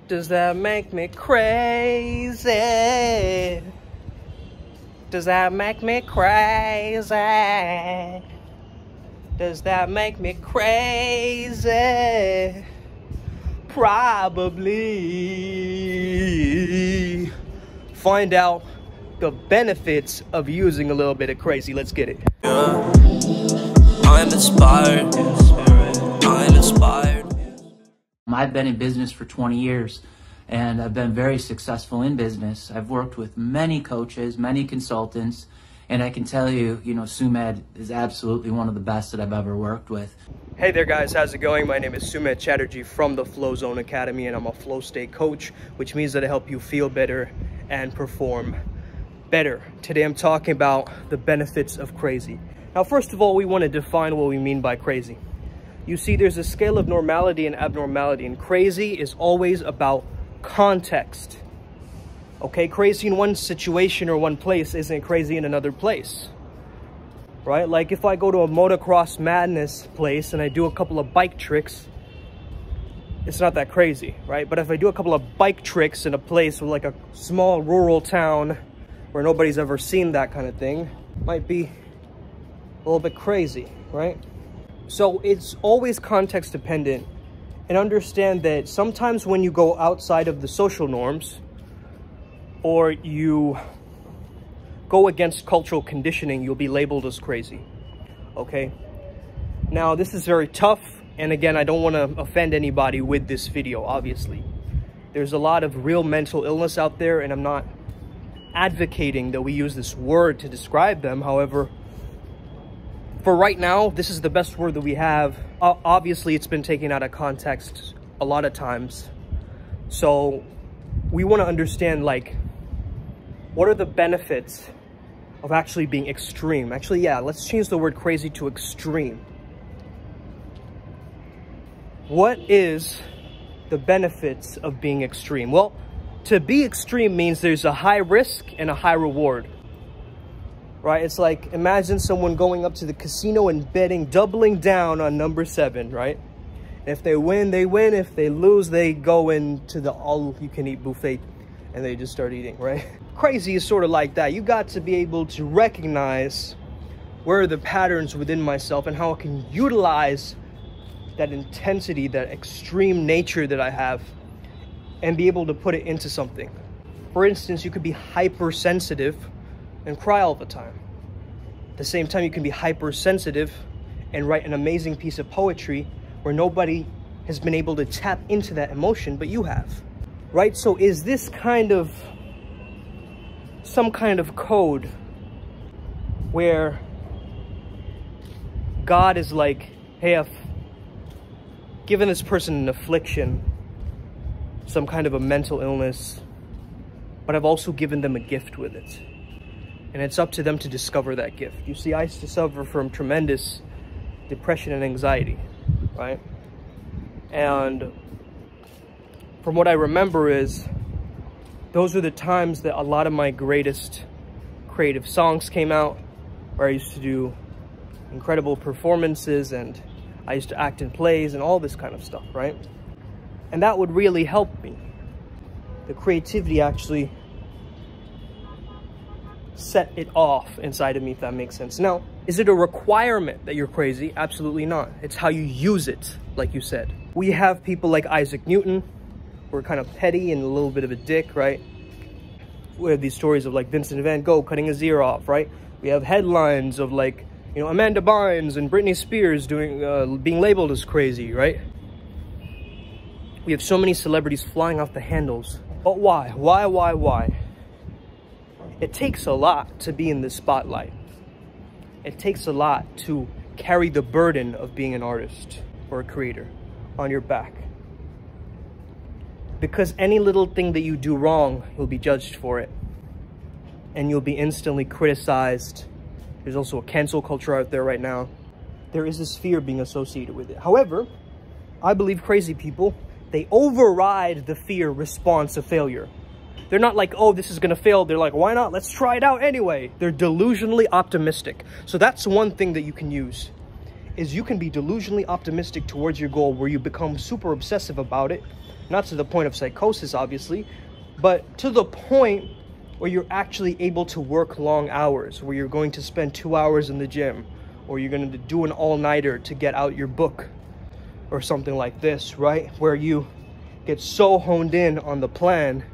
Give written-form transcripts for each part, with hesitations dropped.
Does that make me crazy? Does that make me crazy? Does that make me crazy? Probably. Find out the benefits of using a little bit of crazy. Let's get it. Yeah. I'm inspired. I'm inspired. I've been in business for 20 years and I've been very successful in business. I've worked with many coaches, many consultants, and I can tell you, Sumed is absolutely one of the best that I've ever worked with. Hey there guys, how's it going? My name is Sumed Chatterjee from the Flow Zone Academy, and I'm a flow state coach, which means that I help you feel better and perform better. Today I'm talking about the benefits of crazy. Now, first of all, we want to define what we mean by crazy. You see, there's a scale of normality and abnormality, and crazy is always about context. Okay, crazy in one situation or one place isn't crazy in another place, right? Like if I go to a motocross madness place and I do a couple of bike tricks, it's not that crazy, right? But if I do a couple of bike tricks in a place with like a small rural town where nobody's ever seen that kind of thing, it might be a little bit crazy, right? So it's always context dependent, and understand that sometimes when you go outside of the social norms or you go against cultural conditioning, you'll be labeled as crazy, okay? Now, this is very tough, and again, I don't want to offend anybody with this video, obviously. There's a lot of real mental illness out there, and I'm not advocating that we use this word to describe them. However, for right now, this is the best word that we have. Obviously, it's been taken out of context a lot of times. So we want to understand, like, what are the benefits of actually being extreme? Actually, yeah, let's change the word crazy to extreme. What is the benefits of being extreme? Well, to be extreme means there's a high risk and a high reward. Right? It's like, imagine someone going up to the casino and betting, doubling down on number 7, right? If they win, they win. If they lose, they go into the all-you-can-eat buffet and they just start eating, right? Crazy is sort of like that. You got to be able to recognize where are the patterns within myself and how I can utilize that intensity, that extreme nature that I have, and be able to put it into something. For instance, you could be hypersensitive and cry all the time. At the same time, you can be hypersensitive and write an amazing piece of poetry where nobody has been able to tap into that emotion, but you have, right? So is this kind of some kind of code where God is like, hey, I've given this person an affliction, some kind of a mental illness, but I've also given them a gift with it. And it's up to them to discover that gift. You see, I used to suffer from tremendous depression and anxiety, right? And from what I remember is, those are the times that a lot of my greatest creative songs came out, where I used to do incredible performances and I used to act in plays and all this kind of stuff, right? And that would really help me. The creativity actually set it off inside of me, if that makes sense. Now, is it a requirement that you're crazy? Absolutely not. It's how you use it, like you said. We have people like Isaac Newton, who are kind of petty and a little bit of a dick, right? We have these stories of like Vincent van Gogh cutting his ear off, right? We have headlines of like, Amanda Bynes and Britney Spears being labeled as crazy, right? We have so many celebrities flying off the handles. But why? Why? It takes a lot to be in the spotlight. It takes a lot to carry the burden of being an artist or a creator on your back. Because any little thing that you do wrong, you'll be judged for it. And you'll be instantly criticized. There's also a cancel culture out there right now. There is this fear being associated with it. However, I believe crazy people, they override the fear response of failure. They're not like, oh, this is going to fail. They're like, why not? Let's try it out anyway. They're delusionally optimistic. So that's one thing that you can use. is you can be delusionally optimistic towards your goal, where you become super obsessive about it, not to the point of psychosis, obviously, but to the point where you're actually able to work long hours, where you're going to spend 2 hours in the gym, or you're going to do an all-nighter to get out your book or something like this, right? Where you get so honed in on the plan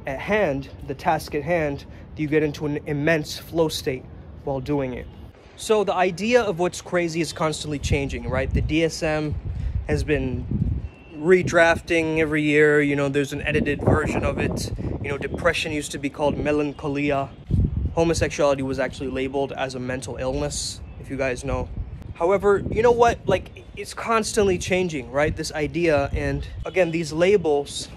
at hand, the task at hand, that you get into an immense flow state while doing it. So the idea of what's crazy is constantly changing, right? The DSM has been redrafting every year. You know, there's an edited version of it. You know, depression used to be called melancholia. Homosexuality was actually labeled as a mental illness, if you guys know. However, you know what? Like, it's constantly changing, right? This idea, and again, these labels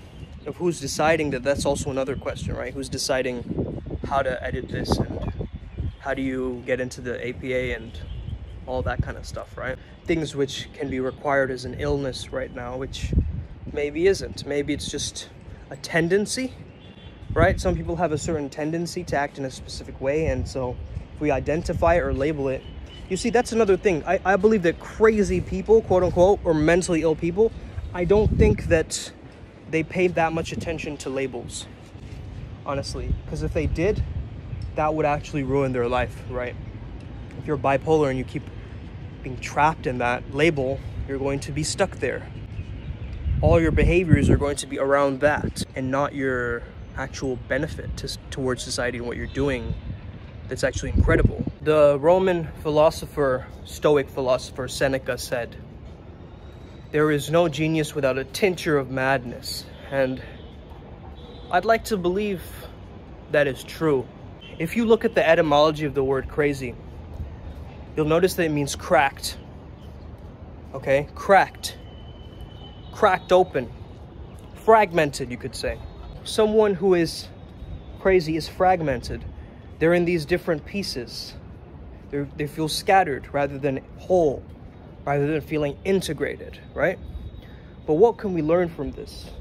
of who's deciding that, that's also another question, right? Who's deciding how to edit this, and how do you get into the APA and all that kind of stuff, right? Things which can be required as an illness right now, which maybe isn't. Maybe it's just a tendency, right? Some people have a certain tendency to act in a specific way, and so if we identify it or label it, you see, that's another thing. I believe that crazy people, quote unquote, or mentally ill people, I don't think that they pay that much attention to labels, honestly, because if they did, that would actually ruin their life, right? If you're bipolar and you keep being trapped in that label, you're going to be stuck there. All your behaviors are going to be around that and not your actual benefit towards society and what you're doing. That's actually incredible. The Roman philosopher, Stoic philosopher Seneca said, "There is no genius without a tincture of madness." And I'd like to believe that is true. If you look at the etymology of the word crazy, you'll notice that it means cracked. Okay? Cracked. Cracked open. Fragmented, you could say. Someone who is crazy is fragmented. They're in these different pieces. They feel scattered rather than whole, rather than feeling integrated, right? But what can we learn from this?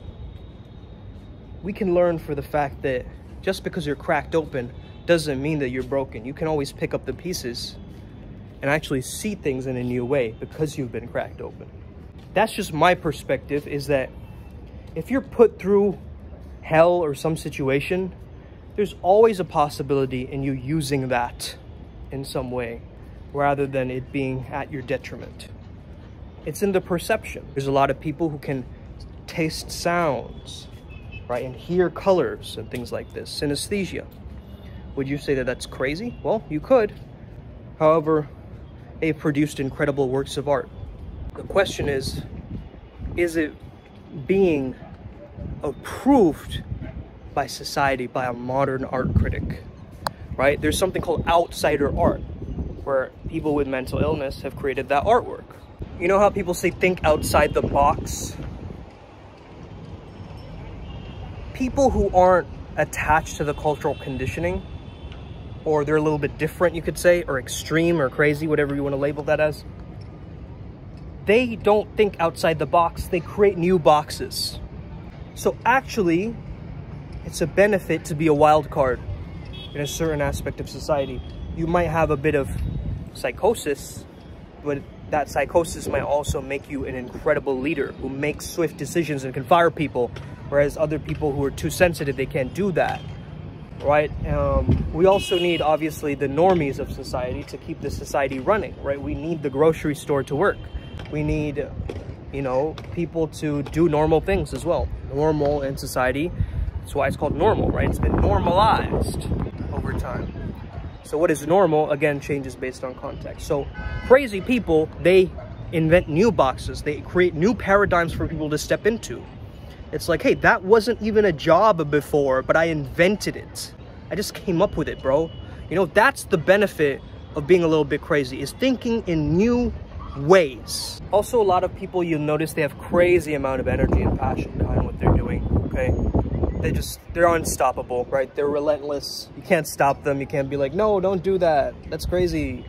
We can learn for the fact that just because you're cracked open doesn't mean that you're broken. You can always pick up the pieces and actually see things in a new way because you've been cracked open. That's just my perspective, is that if you're put through hell or some situation, there's always a possibility in you using that in some way, rather than it being at your detriment. It's in the perception. There's a lot of people who can taste sounds, right, and hear colors and things like this, synesthesia. Would you say that that's crazy? Well, you could. However, they've produced incredible works of art. The question is it being approved by society, by a modern art critic, right? There's something called outsider art, where people with mental illness have created that artwork. You know how people say think outside the box? People who aren't attached to the cultural conditioning, or they're a little bit different, you could say, or extreme or crazy, whatever you want to label that as, they don't think outside the box, they create new boxes. So actually, it's a benefit to be a wild card in a certain aspect of society. You might have a bit of psychosis, but that psychosis might also make you an incredible leader who makes swift decisions and can fire people, whereas other people who are too sensitive, they can't do that, right? We also need, obviously, the normies of society to keep the society running, right? We need the grocery store to work. We need, you know, people to do normal things as well. Normal in society. That's why it's called normal, right? It's been normalized over time. So what is normal, again, changes based on context. So crazy people, they invent new boxes. They create new paradigms for people to step into. It's like, hey, that wasn't even a job before, but I invented it. I just came up with it, bro. You know, that's the benefit of being a little bit crazy, is thinking in new ways. Also, a lot of people, you'll notice they have crazy amount of energy and passion behind what they're doing, okay? They're unstoppable, right? They're relentless. You can't stop them. You can't be like, no, don't do that. That's crazy.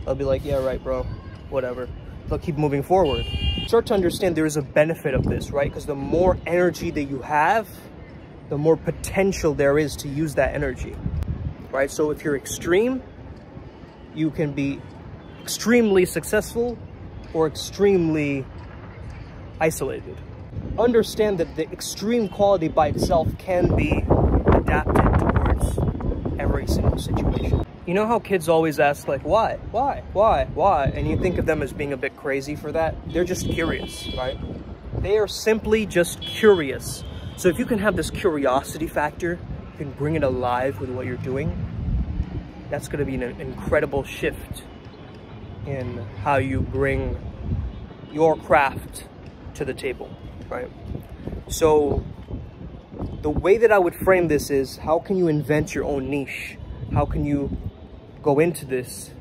They'll be like, yeah, right, bro. Whatever. They'll keep moving forward. Start to understand there is a benefit of this, right? Because the more energy that you have, the more potential there is to use that energy, right? So if you're extreme, you can be extremely successful or extremely isolated. Understand that the extreme quality by itself can be adapted towards every single situation. You know how kids always ask, like, why? And you think of them as being a bit crazy for that? They're just curious, right? They are simply just curious. So if you can have this curiosity factor, you can bring it alive with what you're doing, that's going to be an incredible shift in how you bring your craft to the table, right? So the way that I would frame this is, how can you invent your own niche? How can you go into this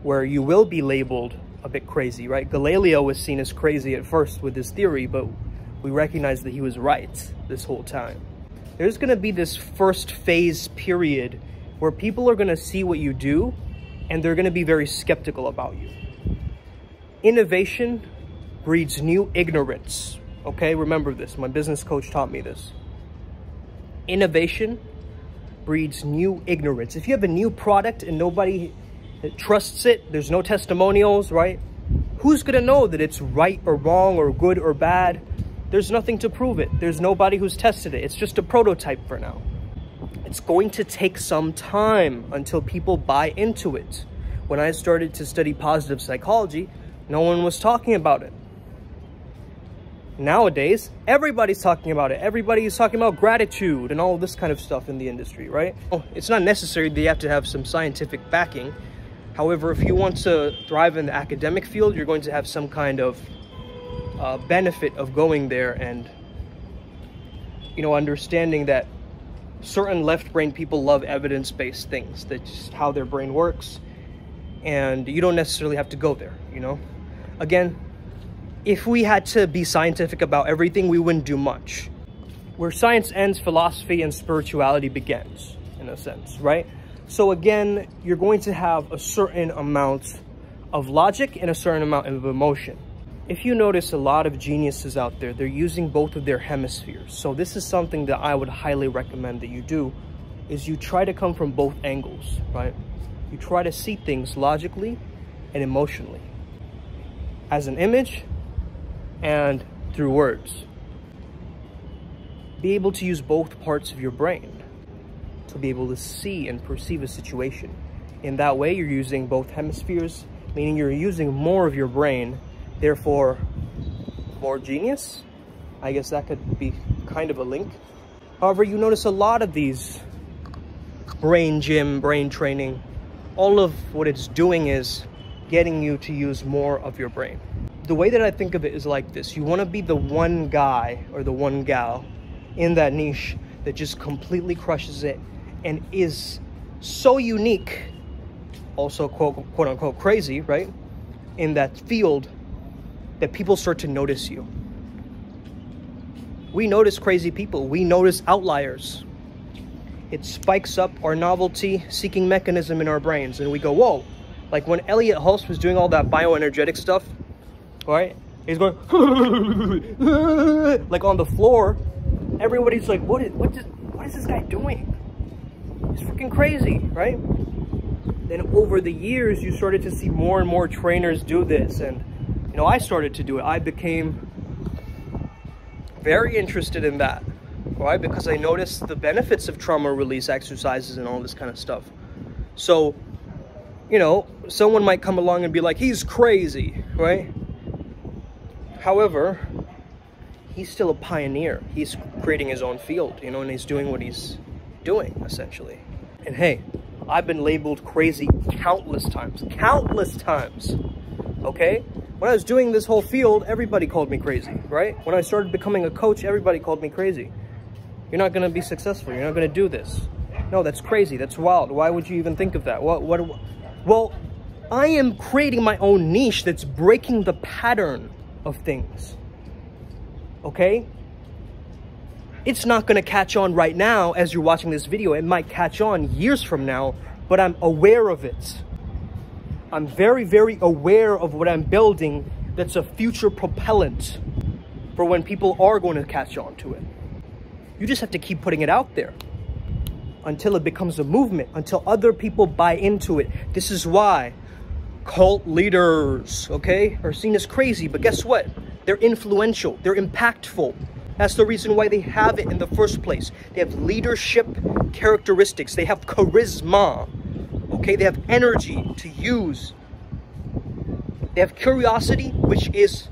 where you will be labeled a bit crazy, right? Galileo was seen as crazy at first with his theory, but we recognize that he was right this whole time. There's going to be this first phase period where people are going to see what you do and they're going to be very skeptical about you. Innovation breeds new ignorance. Okay, remember this. My business coach taught me this. Innovation breeds new ignorance. If you have a new product and nobody trusts it, there's no testimonials, right? Who's gonna know that it's right or wrong or good or bad? There's nothing to prove it. There's nobody who's tested it. It's just a prototype for now. It's going to take some time until people buy into it. When I started to study positive psychology, no one was talking about it. Nowadays, everybody's talking about it. Everybody's talking about gratitude and all this kind of stuff in the industry, right? It's not necessary that you have to have some scientific backing. However, if you want to thrive in the academic field, you're going to have some kind of benefit of going there and, you know, understanding that certain left brain people love evidence-based things. That's just how their brain works. And you don't necessarily have to go there, you know? Again, if we had to be scientific about everything, we wouldn't do much. Where science ends, philosophy and spirituality begins, in a sense, right? So again, you're going to have a certain amount of logic and a certain amount of emotion. If you notice, a lot of geniuses out there, they're using both of their hemispheres. So this is something that I would highly recommend that you do, is you try to come from both angles, right? You try to see things logically and emotionally, as an image and through words. Be able to use both parts of your brain to be able to see and perceive a situation. In that way, you're using both hemispheres, meaning you're using more of your brain, therefore more genius. I guess that could be kind of a link. However, you notice a lot of these brain gym, brain training, all of what it's doing is getting you to use more of your brain. The way that I think of it is like this. You want to be the one guy or the one gal in that niche that just completely crushes it and is so unique, also quote unquote crazy, right, in that field, that people start to notice you. We notice crazy people. We notice outliers. It spikes up our novelty-seeking mechanism in our brains, and we go, whoa. Like when Elliot Hulse was doing all that bioenergetic stuff, right? He's going like on the floor. Everybody's like, what is this guy doing? He's freaking crazy, right? Then over the years, you started to see more and more trainers do this, and you know, I started to do it. I became very interested in that. Why? Because I noticed the benefits of trauma release exercises and all this kind of stuff. So, you know, someone might come along and be like, he's crazy, right? However, he's still a pioneer. He's creating his own field, you know, and he's doing what he's doing, essentially. And hey, I've been labeled crazy countless times, okay? When I was doing this whole field, everybody called me crazy, right? When I started becoming a coach, everybody called me crazy. You're not going to be successful. You're not going to do this. No, that's crazy. That's wild. Why would you even think of that? Well, I am creating my own niche that's breaking the pattern of things. Okay? It's not going to catch on right now as you're watching this video. It might catch on years from now, but I'm aware of it. I'm very, very aware of what I'm building that's a future propellant for when people are going to catch on to it. You just have to keep putting it out there until it becomes a movement, until other people buy into it. This is why Cult leaders, okay, are seen as crazy, but guess what? They're influential, they're impactful. That's the reason why they have it in the first place. They have leadership characteristics, they have charisma, okay, they have energy to use. They have curiosity, which is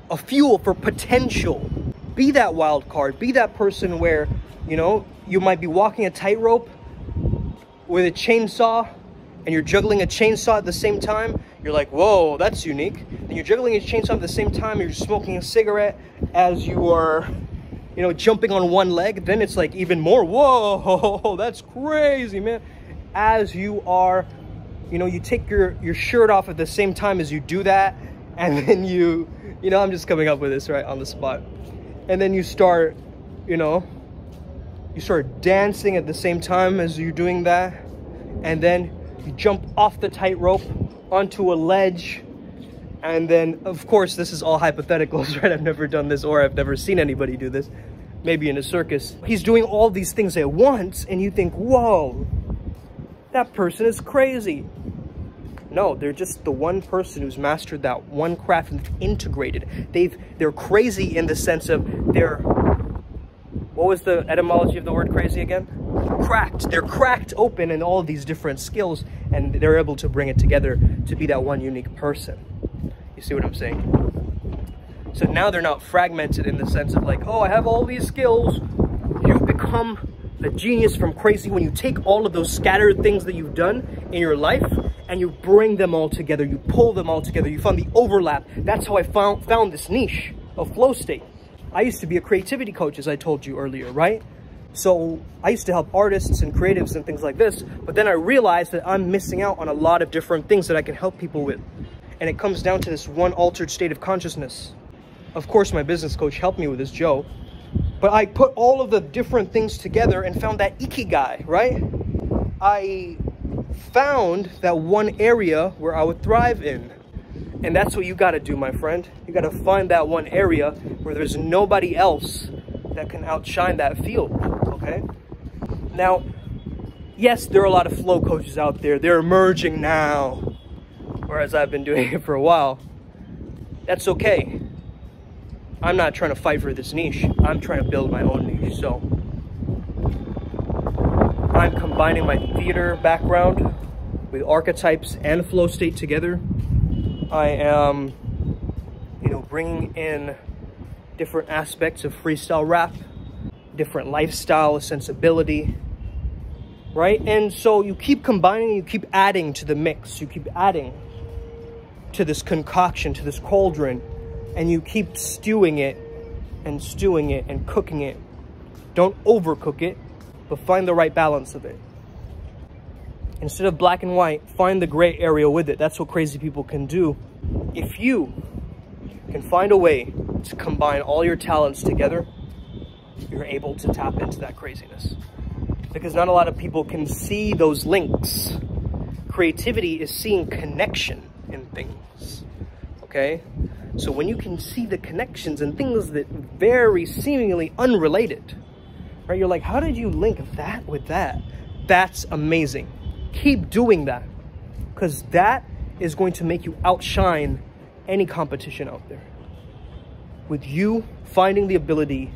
a fuel for potential. Be that wild card, be that person where, you know, you might be walking a tightrope with a chainsaw and you're juggling a chainsaw at the same time. You're like, whoa, that's unique. And you're juggling a chainsaw at the same time, you're smoking a cigarette as you are, you know, jumping on one leg. Then it's like even more, whoa, that's crazy, man. As you are, you know, you take your shirt off at the same time as you do that. And then you know, I'm just coming up with this right on the spot. And then you start, you know, you start dancing at the same time as you're doing that. And then you jump off the tightrope onto a ledge. And then, of course, this is all hypotheticals, right? I've never done this, or I've never seen anybody do this. Maybe in a circus. He's doing all these things at once, and you think, whoa, that person is crazy. No, they're just the one person who's mastered that one craft and integrated. They're crazy in the sense of they're, what was the etymology of the word crazy again? Cracked. They're cracked open in all of these different skills, and they're able to bring it together to be that one unique person. You see what I'm saying? So now they're not fragmented in the sense of like, oh, I have all these skills. You become a genius from crazy when you take all of those scattered things that you've done in your life and you bring them all together, you pull them all together, you find the overlap. That's how I found this niche of flow state. I used to be a creativity coach, as I told you earlier, right? So I used to help artists and creatives and things like this, but then I realized that I'm missing out on a lot of different things that I can help people with. And it comes down to this one altered state of consciousness. Of course, my business coach helped me with this, Joe. But I put all of the different things together and found that ikigai, right? I found that one area where I would thrive in. And that's what you got to do, my friend. You got to find that one area where there's nobody else that can outshine that field, okay? Now, yes, there are a lot of flow coaches out there. They're emerging now, whereas I've been doing it for a while. That's okay. I'm not trying to fight for this niche. I'm trying to build my own niche. So I'm combining my theater background with archetypes and flow state together. I am, you know, bringing in different aspects of freestyle rap, different lifestyle sensibility, right? And so you keep combining, you keep adding to the mix, you keep adding to this concoction, to this cauldron, and you keep stewing it and cooking it. Don't overcook it, but find the right balance of it. Instead of black and white, find the gray area with it. That's what crazy people can do. If you can find a way to combine all your talents together, you're able to tap into that craziness. Because not a lot of people can see those links. Creativity is seeing connection in things, okay? So when you can see the connections and things that very seemingly unrelated, right? You're like, how did you link that with that? That's amazing. Keep doing that, because that is going to make you outshine any competition out there. With you finding the ability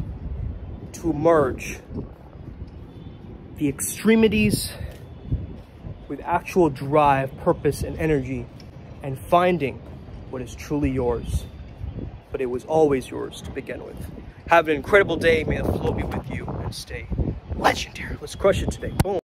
to merge the extremities with actual drive, purpose, and energy, and finding what is truly yours. But it was always yours to begin with. Have an incredible day. May the flow be with you and stay legendary. Let's crush it today. Boom.